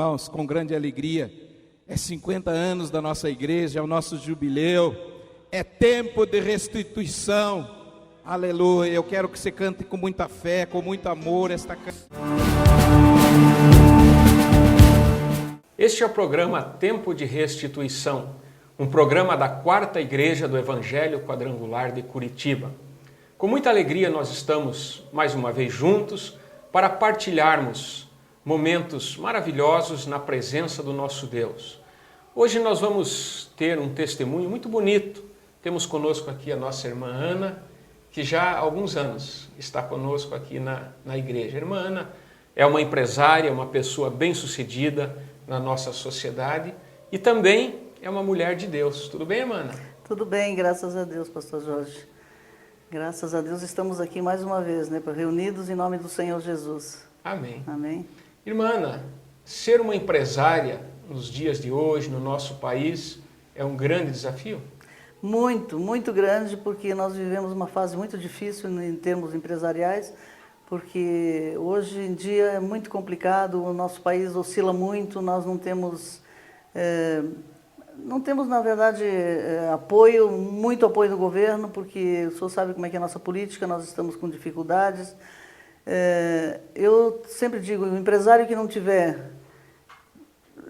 Irmãos, com grande alegria, é 50 anos da nossa igreja, é o nosso jubileu, é tempo de restituição. Aleluia, eu quero que você cante com muita fé, com muito amor esta canção. Este é o programa Tempo de Restituição, um programa da Quarta Igreja do Evangelho Quadrangular de Curitiba. Com muita alegria nós estamos mais uma vez juntos para partilharmos momentos maravilhosos na presença do nosso Deus. Hoje nós vamos ter um testemunho muito bonito. Temos conosco aqui a nossa irmã Ana, que já há alguns anos está conosco aqui na igreja. A irmã Ana é uma empresária, uma pessoa bem-sucedida na nossa sociedade e também é uma mulher de Deus. Tudo bem, irmã Ana? Tudo bem, graças a Deus, pastor Jorge. Graças a Deus estamos aqui mais uma vez, reunidos em nome do Senhor Jesus. Amém. Amém. Irmã Ana, ser uma empresária nos dias de hoje, no nosso país, é um grande desafio? Muito, muito grande, porque nós vivemos uma fase muito difícil em termos empresariais, porque hoje em dia é muito complicado, o nosso país oscila muito, nós não temos, na verdade, muito apoio do governo, porque o senhor sabe como é que é a nossa política, nós estamos com dificuldades. Eu sempre digo, o empresário que não tiver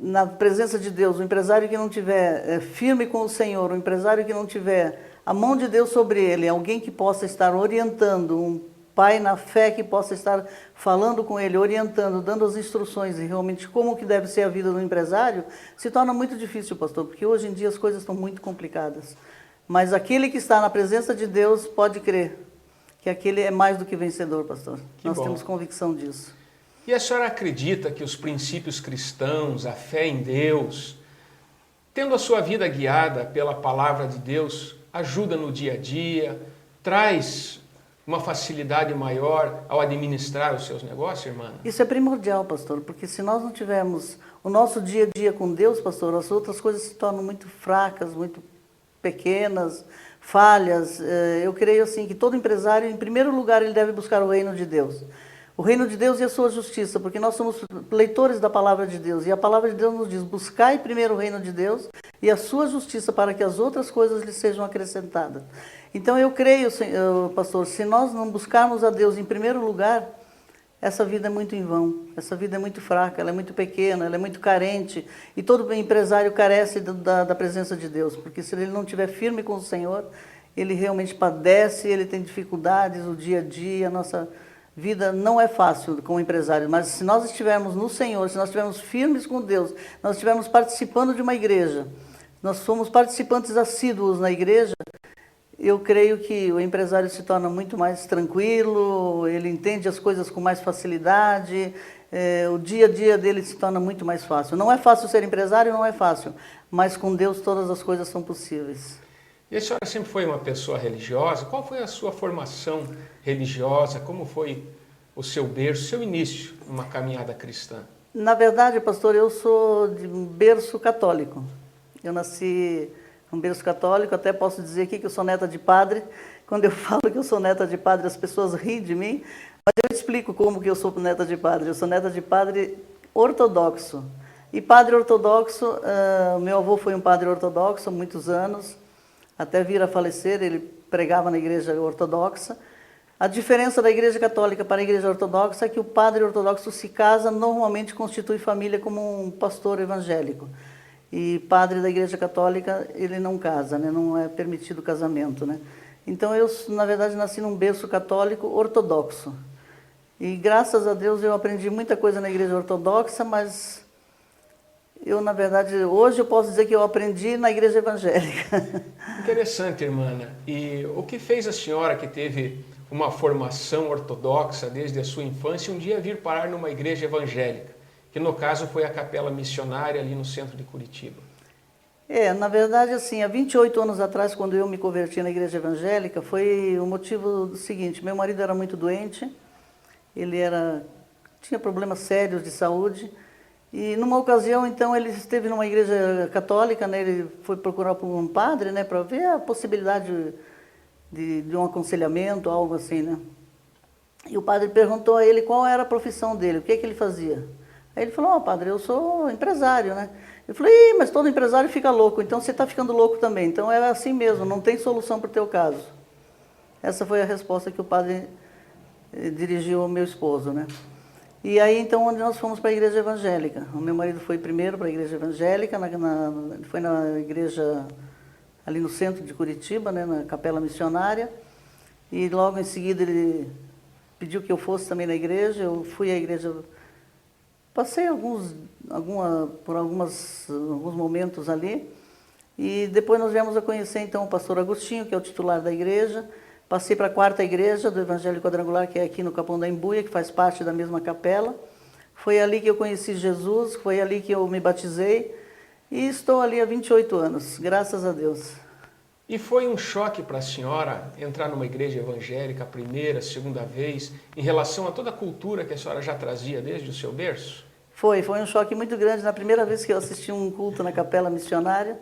na presença de Deus, o empresário que não tiver firme com o Senhor, o empresário que não tiver a mão de Deus sobre ele, alguém que possa estar orientando, um pai na fé que possa estar falando com ele, orientando, dando as instruções e realmente como que deve ser a vida do empresário, se torna muito difícil, pastor, porque hoje em dia as coisas estão muito complicadas. Mas aquele que está na presença de Deus pode crer que aquele é mais do que vencedor, pastor. Nós temos convicção disso. E a senhora acredita que os princípios cristãos, a fé em Deus, tendo a sua vida guiada pela palavra de Deus, ajuda no dia a dia, traz uma facilidade maior ao administrar os seus negócios, irmã? Isso é primordial, pastor, porque se nós não tivermos o nosso dia a dia com Deus, pastor, as outras coisas se tornam muito fracas, muito pequenas, falhas. Eu creio assim que todo empresário, em primeiro lugar, ele deve buscar o reino de Deus. O reino de Deus e a sua justiça, porque nós somos leitores da palavra de Deus, e a palavra de Deus nos diz, buscai primeiro o reino de Deus e a sua justiça para que as outras coisas lhe sejam acrescentadas. Então eu creio, pastor, se nós não buscarmos a Deus em primeiro lugar, essa vida é muito em vão, essa vida é muito fraca, ela é muito pequena, ela é muito carente, e todo empresário carece da presença de Deus, porque se ele não estiver firme com o Senhor, ele realmente padece, ele tem dificuldades, o dia a dia, a nossa vida não é fácil como empresário, mas se nós estivermos no Senhor, se nós estivermos firmes com Deus, nós estivermos participando de uma igreja, nós somos participantes assíduos na igreja, eu creio que o empresário se torna muito mais tranquilo, ele entende as coisas com mais facilidade, o dia a dia dele se torna muito mais fácil. Não é fácil ser empresário, não é fácil, mas com Deus todas as coisas são possíveis. E a senhora sempre foi uma pessoa religiosa? Qual foi a sua formação religiosa? Como foi o seu berço, o seu início numa caminhada cristã? Na verdade, pastor, eu sou de um berço católico. Eu nasci num berço católico, até posso dizer aqui que eu sou neta de padre. Quando eu falo que eu sou neta de padre, as pessoas riem de mim, mas eu explico como que eu sou neta de padre. Eu sou neta de padre ortodoxo. E padre ortodoxo, meu avô foi um padre ortodoxo há muitos anos, até vir a falecer, ele pregava na igreja ortodoxa. A diferença da igreja católica para a igreja ortodoxa é que o padre ortodoxo se casa, normalmente constitui família como um pastor evangélico. E padre da igreja católica, ele não casa, não é permitido o casamento. Então eu, na verdade, nasci num berço católico ortodoxo. E graças a Deus eu aprendi muita coisa na igreja ortodoxa, mas eu, na verdade, hoje eu posso dizer que eu aprendi na igreja evangélica. Interessante, irmã. E o que fez a senhora, que teve uma formação ortodoxa desde a sua infância, um dia vir parar numa igreja evangélica, que no caso foi a Capela Missionária ali no centro de Curitiba? Na verdade, assim, há 28 anos atrás, quando eu me converti na igreja evangélica, foi o motivo do seguinte: meu marido era muito doente, tinha problemas sérios de saúde, e numa ocasião, então, ele esteve numa igreja católica, ele foi procurar por um padre, para ver a possibilidade de um aconselhamento, algo assim, E o padre perguntou a ele qual era a profissão dele, o que ele fazia. Aí ele falou, padre, eu sou empresário, né? Eu falei, mas todo empresário fica louco, então você está ficando louco também. Então é assim mesmo, não tem solução para o teu caso. Essa foi a resposta que o padre dirigiu ao meu esposo, né? E aí, então, onde nós fomos para a igreja evangélica. O meu marido foi primeiro para a igreja evangélica, foi na igreja ali no centro de Curitiba, né, na Capela Missionária. E logo em seguida ele pediu que eu fosse também na igreja. Eu fui à igreja, passei por alguns momentos ali. E depois nós viemos a conhecer, então, o pastor Agostinho, que é o titular da igreja. Passei para a 4ª igreja do Evangelho Quadrangular, que é aqui no Capão da Embuia, que faz parte da mesma capela. Foi ali que eu conheci Jesus, foi ali que eu me batizei e estou ali há 28 anos, graças a Deus. E foi um choque para a senhora entrar numa igreja evangélica a primeira, segunda vez, em relação a toda a cultura que a senhora já trazia desde o seu berço? Foi um choque muito grande. Na primeira vez que eu assisti um culto na Capela Missionária,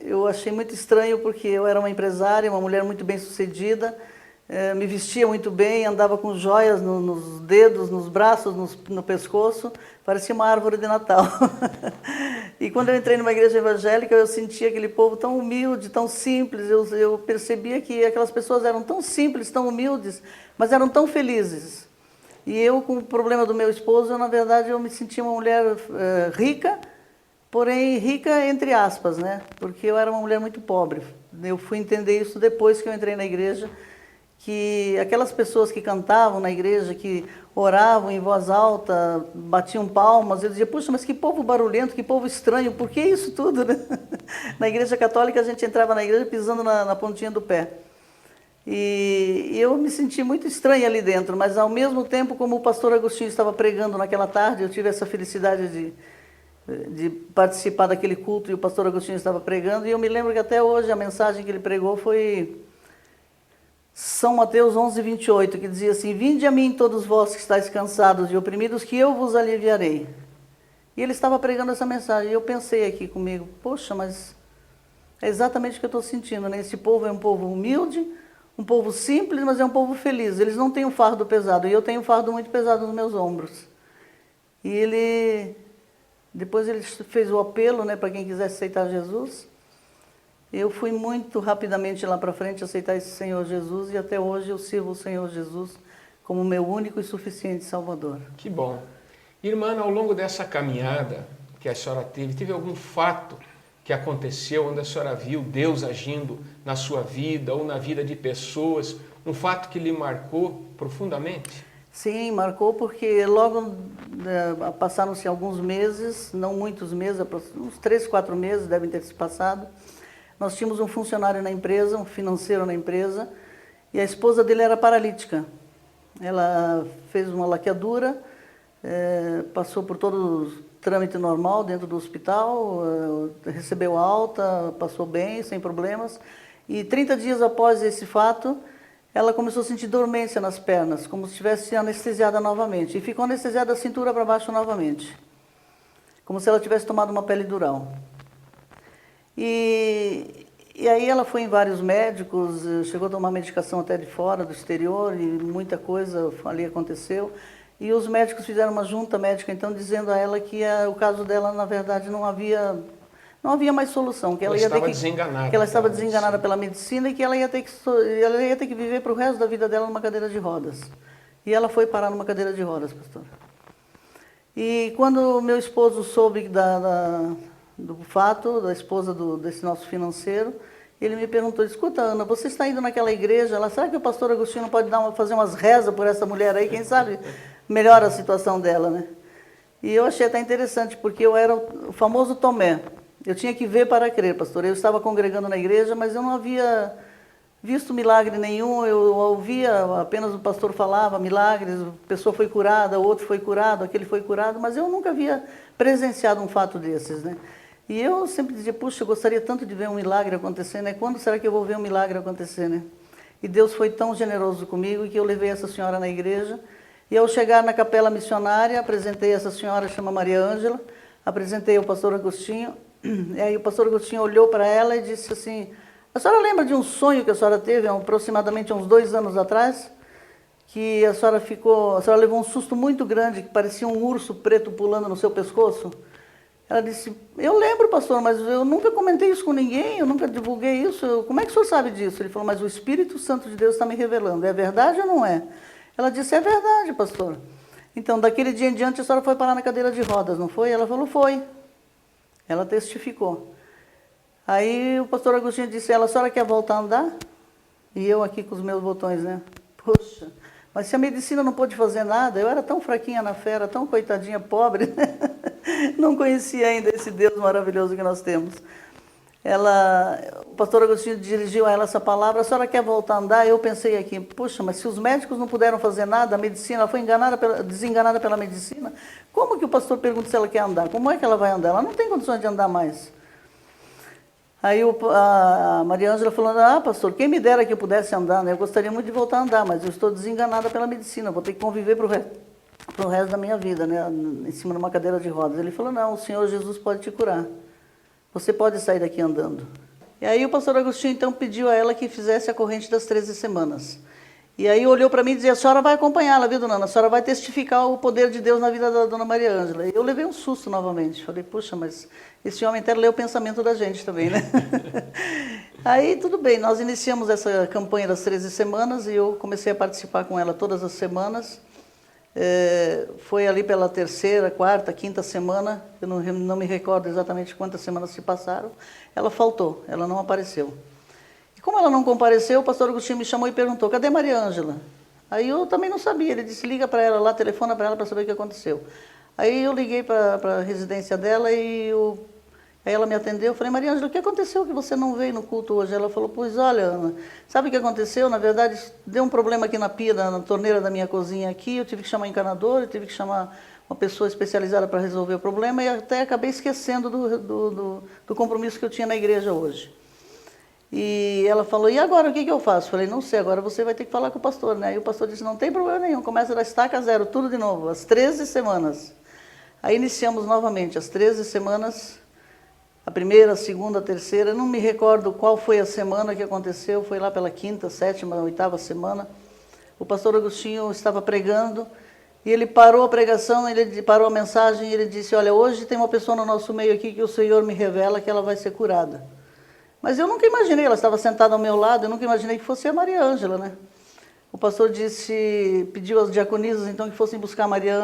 eu achei muito estranho porque eu era uma empresária, uma mulher muito bem sucedida, me vestia muito bem, andava com joias nos dedos, nos braços, no pescoço, parecia uma árvore de Natal. E quando eu entrei numa igreja evangélica, eu sentia aquele povo tão humilde, tão simples, eu percebia que aquelas pessoas eram tão simples, tão humildes, mas eram tão felizes. E eu, com o problema do meu esposo, na verdade, eu me sentia uma mulher rica, porém rica entre aspas, né? Porque eu era uma mulher muito pobre. Eu fui entender isso depois que eu entrei na igreja, que aquelas pessoas que cantavam na igreja, que oravam em voz alta, batiam palmas, eu dizia, puxa, mas que povo barulhento, que povo estranho, por que isso tudo, né? Na igreja católica a gente entrava na igreja pisando na pontinha do pé. E eu me senti muito estranha ali dentro, mas ao mesmo tempo, como o pastor Agostinho estava pregando naquela tarde, eu tive essa felicidade de participar daquele culto e o pastor Agostinho estava pregando, e eu me lembro que até hoje a mensagem que ele pregou foi São Mateus 11:28, que dizia assim, vinde a mim todos vós que estáis cansados e oprimidos, que eu vos aliviarei. E ele estava pregando essa mensagem, e eu pensei aqui comigo, poxa, mas é exatamente o que eu estou sentindo, né? Esse povo é um povo humilde, um povo simples, mas é um povo feliz. Eles não têm um fardo pesado, e eu tenho um fardo muito pesado nos meus ombros. E depois ele fez o apelo, né, para quem quisesse aceitar Jesus. Eu fui muito rapidamente lá para frente aceitar esse Senhor Jesus, e até hoje eu sirvo o Senhor Jesus como meu único e suficiente Salvador. Que bom. Irmã, ao longo dessa caminhada que a senhora teve algum fato que aconteceu onde a senhora viu Deus agindo na sua vida ou na vida de pessoas, um fato que lhe marcou profundamente? Sim, marcou porque logo passaram-se alguns meses, não muitos meses, uns 3, 4 meses devem ter se passado. Nós tínhamos um funcionário na empresa, um financeiro na empresa, e a esposa dele era paralítica. Ela fez uma laqueadura, passou por todo o trâmite normal dentro do hospital, recebeu alta, passou bem, sem problemas. E 30 dias após esse fato, ela começou a sentir dormência nas pernas, como se estivesse anestesiada novamente. E ficou anestesiada da cintura para baixo novamente, como se ela tivesse tomado uma pele dural. E aí ela foi em vários médicos, chegou a tomar medicação até de fora, do exterior, e muita coisa ali aconteceu. E os médicos fizeram uma junta médica, então, dizendo a ela que o caso dela, na verdade, não havia mais solução. Que ela estava desenganada. Que ela estava desenganada pela medicina e que ela ia ter que viver para o resto da vida dela numa cadeira de rodas. E ela foi parar numa cadeira de rodas, pastor. E quando meu esposo soube do fato, da esposa desse nosso financeiro, ele me perguntou, escuta, Ana, você está indo naquela igreja, será que o pastor Agostinho pode fazer umas rezas por essa mulher aí, quem sabe melhora a situação dela, né? E eu achei até interessante, porque eu era o famoso Tomé. Eu tinha que ver para crer, pastor. Eu estava congregando na igreja, mas eu não havia visto milagre nenhum. Eu ouvia, apenas o pastor falava milagres, a pessoa foi curada, o outro foi curado, aquele foi curado, mas eu nunca havia presenciado um fato desses, né? E eu sempre dizia, puxa, eu gostaria tanto de ver um milagre acontecer, né? Quando será que eu vou ver um milagre acontecer, né? E Deus foi tão generoso comigo que eu levei essa senhora na igreja. E ao chegar na capela missionária, apresentei essa senhora, chama Maria Ângela, apresentei ao pastor Agostinho. E aí o pastor Agostinho olhou para ela e disse assim, a senhora lembra de um sonho que a senhora teve aproximadamente uns 2 anos atrás? que a senhora levou um susto muito grande, que parecia um urso preto pulando no seu pescoço. Ela disse, eu lembro, pastor, mas eu nunca comentei isso com ninguém, eu nunca divulguei isso, como é que o senhor sabe disso? Ele falou, mas o Espírito Santo de Deus está me revelando, é verdade ou não é? Ela disse, é verdade, pastor. Então, daquele dia em diante, a senhora foi parar na cadeira de rodas, não foi? Ela falou, foi. Ela testificou. Aí o pastor Agostinho disse, a senhora quer voltar a andar? E eu aqui com os meus botões, né? Poxa, mas se a medicina não pôde fazer nada, eu era tão fraquinha na fé, era tão coitadinha, pobre, né? Não conhecia ainda esse Deus maravilhoso que nós temos. O pastor Agostinho dirigiu a ela essa palavra, a senhora quer voltar a andar? Eu pensei aqui, puxa, mas se os médicos não puderam fazer nada, a medicina, ela foi desenganada pela medicina, como que o pastor pergunta se ela quer andar? Como é que ela vai andar? Ela não tem condições de andar mais. Aí a Maria Ângela falou, pastor, quem me dera que eu pudesse andar, né? Eu gostaria muito de voltar a andar, mas eu estou desenganada pela medicina, vou ter que conviver para o resto da minha vida, né? Em cima de uma cadeira de rodas. Ele falou, não, o Senhor Jesus pode te curar. Você pode sair daqui andando. E aí o pastor Agostinho então pediu a ela que fizesse a corrente das 13 semanas. E aí olhou para mim e dizia, a senhora vai acompanhá-la, viu, dona Ana? A senhora vai testificar o poder de Deus na vida da dona Maria Ângela. E eu levei um susto novamente. Falei, puxa, mas esse homem até lê o pensamento da gente também, né? Aí tudo bem, nós iniciamos essa campanha das 13 semanas e eu comecei a participar com ela todas as semanas. Foi ali pela terceira, quarta, quinta semana, eu não me recordo exatamente quantas semanas se passaram, ela faltou, ela não apareceu. E como ela não compareceu, o pastor Agostinho me chamou e perguntou, cadê Maria Ângela? Aí eu também não sabia, ele disse, liga para ela lá, telefona para ela para saber o que aconteceu. Aí eu liguei para a residência dela e aí ela me atendeu, eu falei, Maria Ângela, o que aconteceu que você não veio no culto hoje? Ela falou, pois olha, Ana, sabe o que aconteceu? Na verdade, deu um problema aqui na pia, na torneira da minha cozinha aqui, eu tive que chamar um encanador, eu tive que chamar uma pessoa especializada para resolver o problema e até acabei esquecendo do compromisso que eu tinha na igreja hoje. E ela falou, e agora o que eu faço? Falei, não sei, agora você vai ter que falar com o pastor, né? E o pastor disse, não tem problema nenhum, começa da estaca zero, tudo de novo, as 13 semanas. Aí iniciamos novamente as 13 semanas, a primeira, a segunda, a terceira, eu não me recordo qual foi a semana que aconteceu, foi lá pela quinta, sétima, oitava semana. O pastor Agostinho estava pregando e ele parou a pregação, ele parou a mensagem e ele disse, olha, hoje tem uma pessoa no nosso meio aqui que o Senhor me revela que ela vai ser curada. Mas eu nunca imaginei, ela estava sentada ao meu lado, eu nunca imaginei que fosse a Maria Ângela, né? O pastor pediu às diaconisas então que fossem buscar a Maria Ângela.